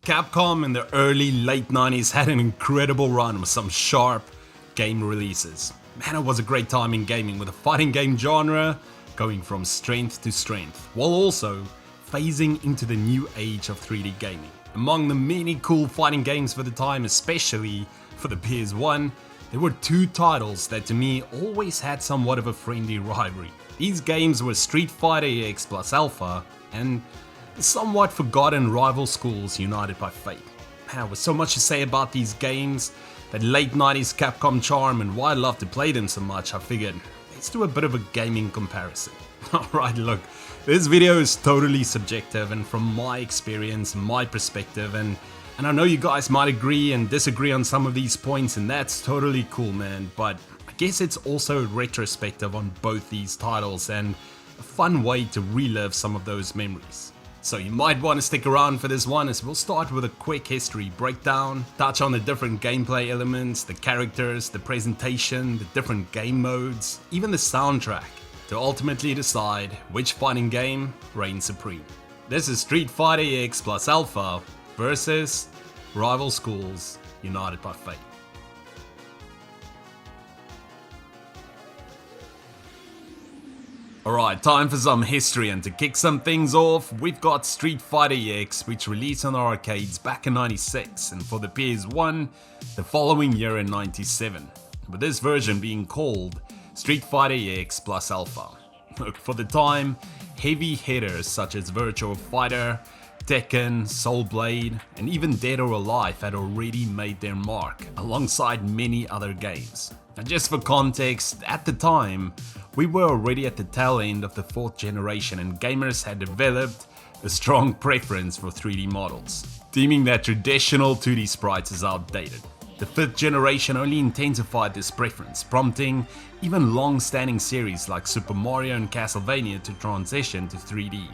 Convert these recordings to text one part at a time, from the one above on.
Capcom in the early late 90s had an incredible run with some sharp game releases. Man, it was a great time in gaming with the fighting game genre going from strength to strength, while also phasing into the new age of 3D gaming. Among the many cool fighting games for the time, especially for the PS1, there were two titles that to me always had somewhat of a friendly rivalry. These games were Street Fighter EX plus Alpha and the somewhat forgotten RivalSchools united by fate. Man, with so much to say about these games, that late 90s Capcom charm and why I love to play them so much, I figured let's do a bit of a gaming comparison. Alright, look, this video is totally subjective and from my experience, my perspective, and I know you guys might agree and disagree on some of these points, and that's totally cool, man, but I guess it's also retrospective on both these titles and a fun way to relive some of those memories. So you might want to stick around for this one, as we'll start with a quick history breakdown, touch on the different gameplay elements, the characters, the presentation, the different game modes, even the soundtrack, to ultimately decide which fighting game reigns supreme. This is Street Fighter EX plus Alpha versus RivalSchools united by fate. Alright, time for some history, and to kick some things off, we've got Street Fighter EX, which released on the arcades back in 96 and for the PS1 the following year in 97, with this version being called Street Fighter EX plus Alpha. Look, for the time, heavy hitters such as Virtua Fighter, Tekken, Soul Blade, and even Dead or Alive had already made their mark, alongside many other games. And just for context, at the time, we were already at the tail end of the 4th generation and gamers had developed a strong preference for 3D models, deeming that traditional 2D sprites is outdated. The 5th generation only intensified this preference, prompting even long-standing series like Super Mario and Castlevania to transition to 3D.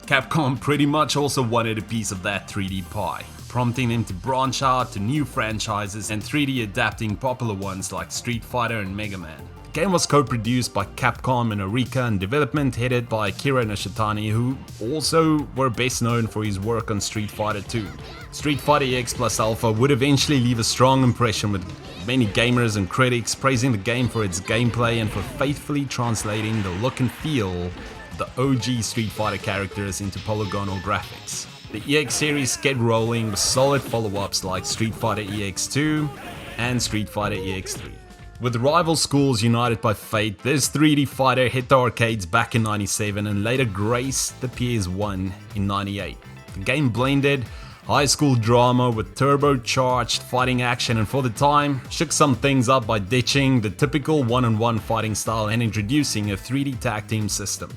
Capcom pretty much also wanted a piece of that 3D pie, prompting them to branch out to new franchises and 3D adapting popular ones like Street Fighter and Mega Man. The game was co-produced by Capcom and Eureka and development headed by Akira Nishitani, who also were best known for his work on Street Fighter 2. Street Fighter EX plus Alpha would eventually leave a strong impression with many gamers and critics praising the game for its gameplay and for faithfully translating the look and feel the OG Street Fighter characters into polygonal graphics. The EX series kept rolling with solid follow-ups like Street Fighter EX2 and Street Fighter EX3. With RivalSchools united by fate, this 3D fighter hit the arcades back in 97 and later graced the PS1 in 98. The game blended high school drama with turbocharged fighting action, and for the time, shook some things up by ditching the typical one-on-one fighting style and introducing a 3D tag team system.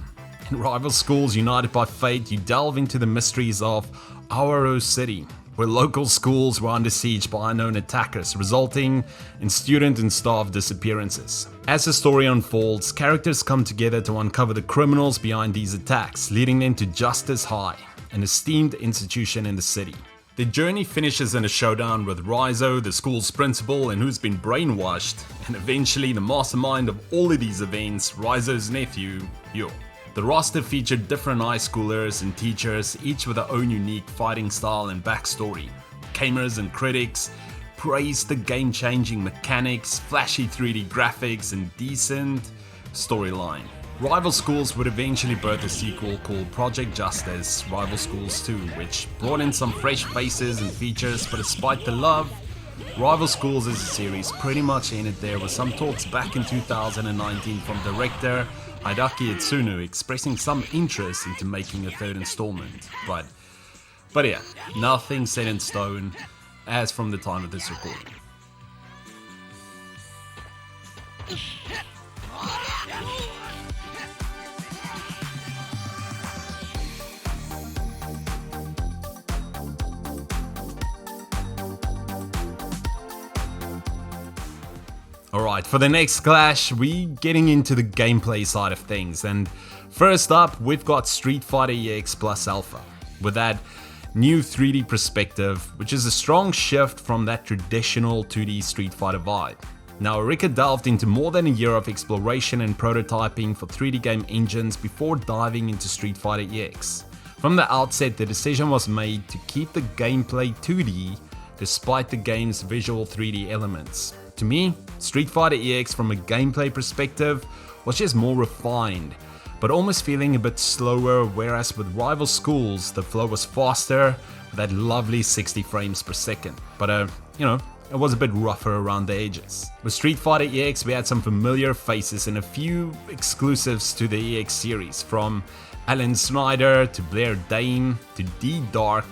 In RivalSchools united by fate, you delve into the mysteries of Auro City, where local schools were under siege by unknown attackers, resulting in student and staff disappearances. As the story unfolds, characters come together to uncover the criminals behind these attacks, leading them to Justice High, an esteemed institution in the city. The journey finishes in a showdown with Rizzo, the school's principal and who's been brainwashed, and eventually the mastermind of all of these events, Rizzo's nephew, Yo. The roster featured different high schoolers and teachers, each with their own unique fighting style and backstory. Gamers and critics praised the game-changing mechanics, flashy 3D graphics, and decent storyline. RivalSchools would eventually birth a sequel called Project Justice RivalSchools 2, which brought in some fresh faces and features, but despite the love, RivalSchools as a series pretty much ended there, with some talks back in 2019 from director Hideaki Itsuno expressing some interest into making a 3rd installment, but yeah, nothing set in stone as from the time of this recording. Alright, for the next clash, we getting into the gameplay side of things, and first up we've got Street Fighter EX plus Alpha, with that new 3D perspective, which is a strong shift from that traditional 2D Street Fighter vibe. Now, Eureka delved into more than a year of exploration and prototyping for 3D game engines before diving into Street Fighter EX, From the outset, the decision was made to keep the gameplay 2D despite the game's visual 3D elements. To me, Street Fighter EX from a gameplay perspective was just more refined, but almost feeling a bit slower, whereas with RivalSchools the flow was faster with that lovely 60 frames per second. But it was a bit rougher around the edges. With Street Fighter EX we had some familiar faces and a few exclusives to the EX series, from Alan Snyder to Blair Dame to D-Dark,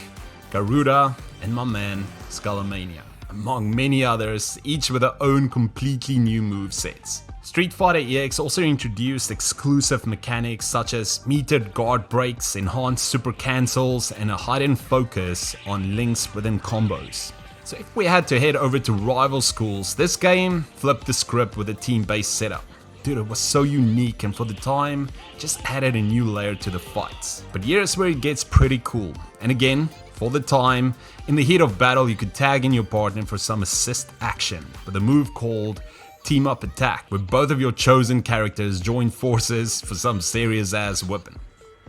Garuda and my man Skullomania, among many others, each with their own completely new movesets. Street Fighter EX also introduced exclusive mechanics such as metered guard breaks, enhanced super cancels, and a heightened focus on links within combos. So if we had to head over to RivalSchools, this game flipped the script with a team-based setup. Dude, it was so unique, and for the time, just added a new layer to the fights. But here's where it gets pretty cool. And again, for the time, in the heat of battle you could tag in your partner for some assist action with a move called Team Up Attack, where both of your chosen characters join forces for some serious ass whipping.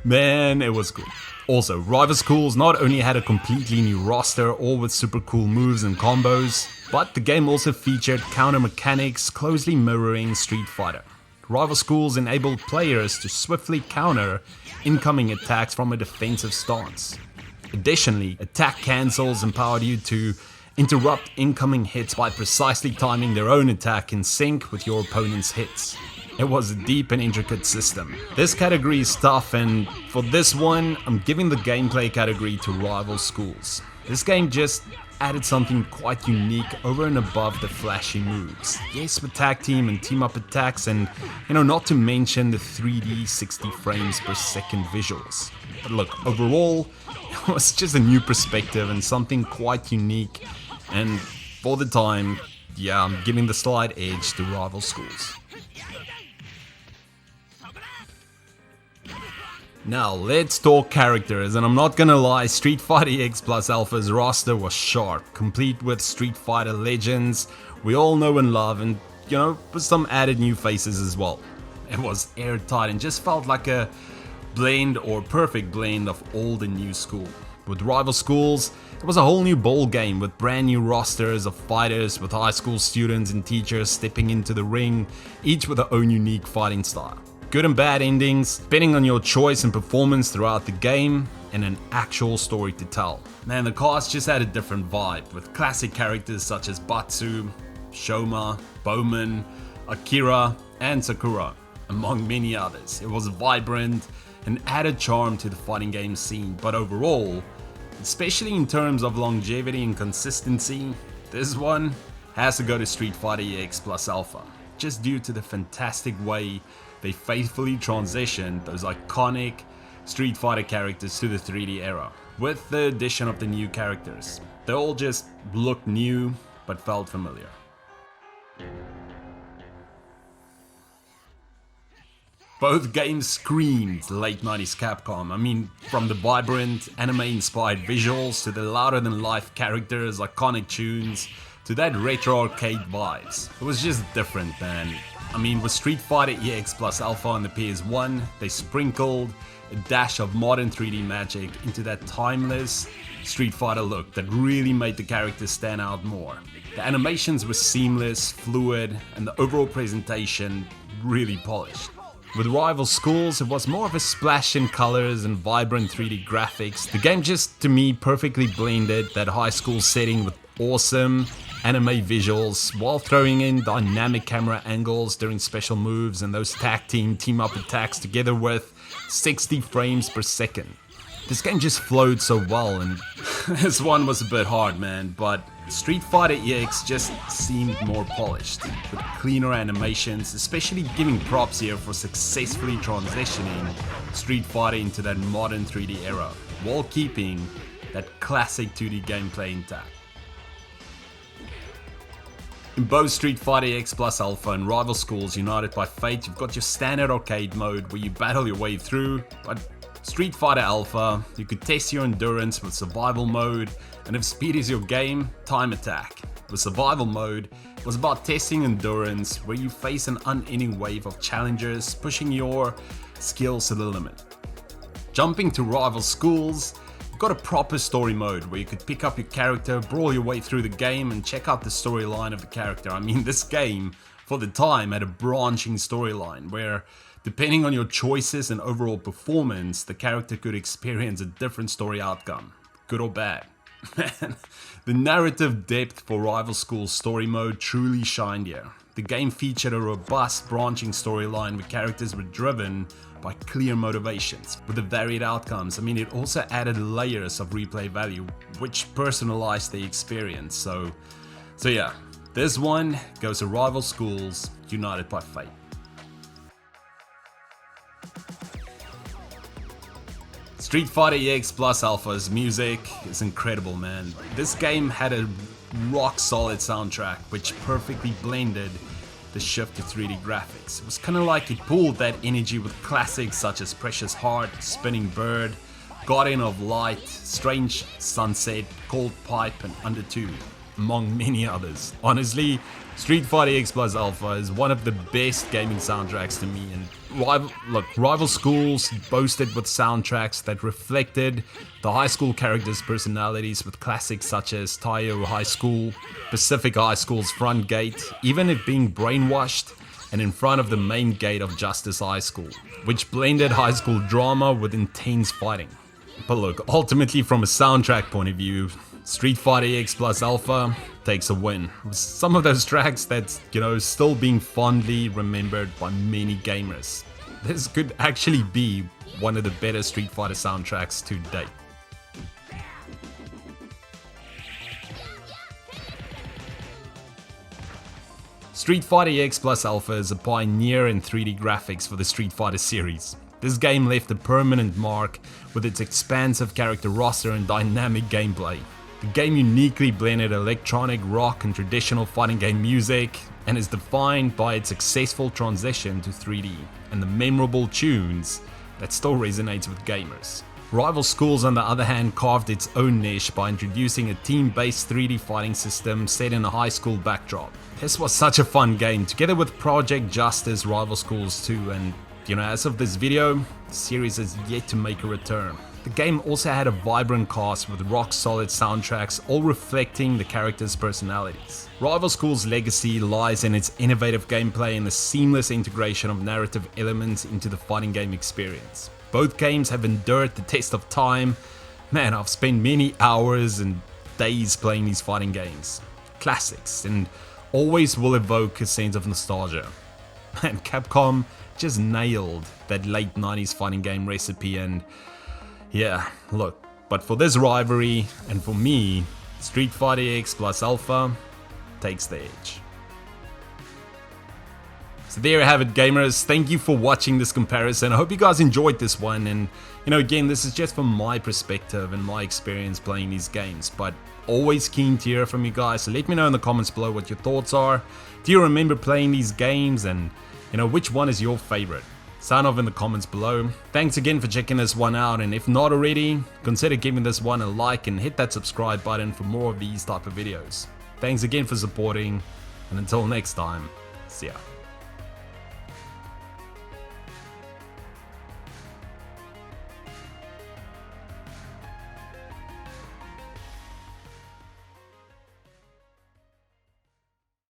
Man, it was cool. Also, RivalSchools not only had a completely new roster, all with super cool moves and combos, but the game also featured counter mechanics closely mirroring Street Fighter. RivalSchools enabled players to swiftly counter incoming attacks from a defensive stance. Additionally, attack cancels empowered you to interrupt incoming hits by precisely timing their own attack in sync with your opponent's hits. It was a deep and intricate system. This category is tough, and for this one, I'm giving the gameplay category to RivalSchools. This game just added something quite unique over and above the flashy moves. Yes, with tag team and team up attacks, and not to mention the 3D 60 frames per second visuals. But look, overall, it was just a new perspective and something quite unique, and for the time, yeah, I'm giving the slight edge to RivalSchools. Now let's talk characters, and I'm not gonna lie, Street Fighter EX Plus Alpha's roster was sharp, complete with Street Fighter legends we all know and love, and with some added new faces as well. It was airtight and just felt like a blend or perfect blend of old and new school. With RivalSchools, it was a whole new ball game with brand new rosters of fighters, with high school students and teachers stepping into the ring, each with their own unique fighting style. Good and bad endings, depending on your choice and performance throughout the game, and an actual story to tell. Man, the cast just had a different vibe, with classic characters such as Batsu, Shoma, Bowman, Akira, and Sakura, among many others. It was vibrant and added charm to the fighting game scene, but overall, especially in terms of longevity and consistency, this one has to go to Street Fighter EX Plus Alpha, just due to the fantastic way they faithfully transitioned those iconic Street Fighter characters to the 3D era, with the addition of the new characters. They all just looked new, but felt familiar. Both games screamed late 90s Capcom. I mean, from the vibrant, anime-inspired visuals to the louder-than-life characters, iconic tunes, to that retro arcade vibes. It was just different, man. I mean, with Street Fighter EX Plus Alpha on the PS1, they sprinkled a dash of modern 3D magic into that timeless Street Fighter look that really made the characters stand out more. The animations were seamless, fluid, and the overall presentation really polished. With RivalSchools, it was more of a splash in colors and vibrant 3D graphics. The game just, to me, perfectly blended that high school setting with awesome anime visuals, while throwing in dynamic camera angles during special moves and those tag team up attacks together with 60 frames per second. This game just flowed so well, and this one was a bit hard, man, but Street Fighter EX just seemed more polished, with cleaner animations, especially giving props here for successfully transitioning Street Fighter into that modern 3D era, while keeping that classic 2D gameplay intact. In both Street Fighter EX Plus Alpha and RivalSchools United by Fate, you've got your standard arcade mode where you battle your way through, but Street Fighter Alpha, you could test your endurance with survival mode, and if speed is your game, time attack. With survival mode, it was about testing endurance, where you face an unending wave of challengers pushing your skills to the limit. Jumping to Rival Schools, you've got a proper story mode where you could pick up your character, brawl your way through the game and check out the storyline of the character. I mean, this game, for the time, had a branching storyline where, depending on your choices and overall performance, the character could experience a different story outcome, good or bad. Man, the narrative depth for Rival Schools story mode truly shined here. The game featured a robust branching storyline where characters were driven by clear motivations with the varied outcomes. I mean, it also added layers of replay value which personalized the experience. So yeah, this one goes to Rival Schools United by Fate. Street Fighter EX Plus Alpha's music is incredible, man. This game had a rock solid soundtrack which perfectly blended the shift to 3D graphics. It was kind of like it pulled that energy with classics such as Precious Heart, Spinning Bird, Guardian of Light, Strange Sunset, Cold Pipe and Under 2, among many others. Honestly, Street Fighter EX Plus Alpha is one of the best gaming soundtracks to me, and Rival Schools boasted with soundtracks that reflected the high school characters' personalities with classics such as Taiyo High School, Pacific High School's Front Gate, even it being brainwashed and in front of the main gate of Justice High School, which blended high school drama with intense fighting. But look, ultimately from a soundtrack point of view, Street Fighter EX Plus Alpha takes a win. Some of those tracks that, still being fondly remembered by many gamers. This could actually be one of the better Street Fighter soundtracks to date. Street Fighter EX Plus Alpha is a pioneer in 3D graphics for the Street Fighter series. This game left a permanent mark with its expansive character roster and dynamic gameplay. The game uniquely blended electronic, rock and traditional fighting game music and is defined by its successful transition to 3D and the memorable tunes that still resonates with gamers. Rival Schools on the other hand carved its own niche by introducing a team-based 3D fighting system set in a high school backdrop. This was such a fun game, together with Project Justice Rival Schools 2, and as of this video, the series has yet to make a return. The game also had a vibrant cast with rock-solid soundtracks, all reflecting the characters' personalities. Rival Schools' legacy lies in its innovative gameplay and the seamless integration of narrative elements into the fighting game experience. Both games have endured the test of time. Man, I've spent many hours and days playing these fighting games. Classics, and always will evoke a sense of nostalgia. And Capcom just nailed that late 90s fighting game recipe, and yeah, look, but for this rivalry, and for me, Street Fighter EX Plus Alpha takes the edge. So there you have it, gamers. Thank you for watching this comparison. I hope you guys enjoyed this one, and again, this is just from my perspective and my experience playing these games, but always keen to hear from you guys, so let me know in the comments below what your thoughts are. Do you remember playing these games, and which one is your favorite? Sound off in the comments below. Thanks again for checking this one out, and if not already, consider giving this one a like and hit that subscribe button for more of these type of videos. Thanks again for supporting, and until next time, see ya.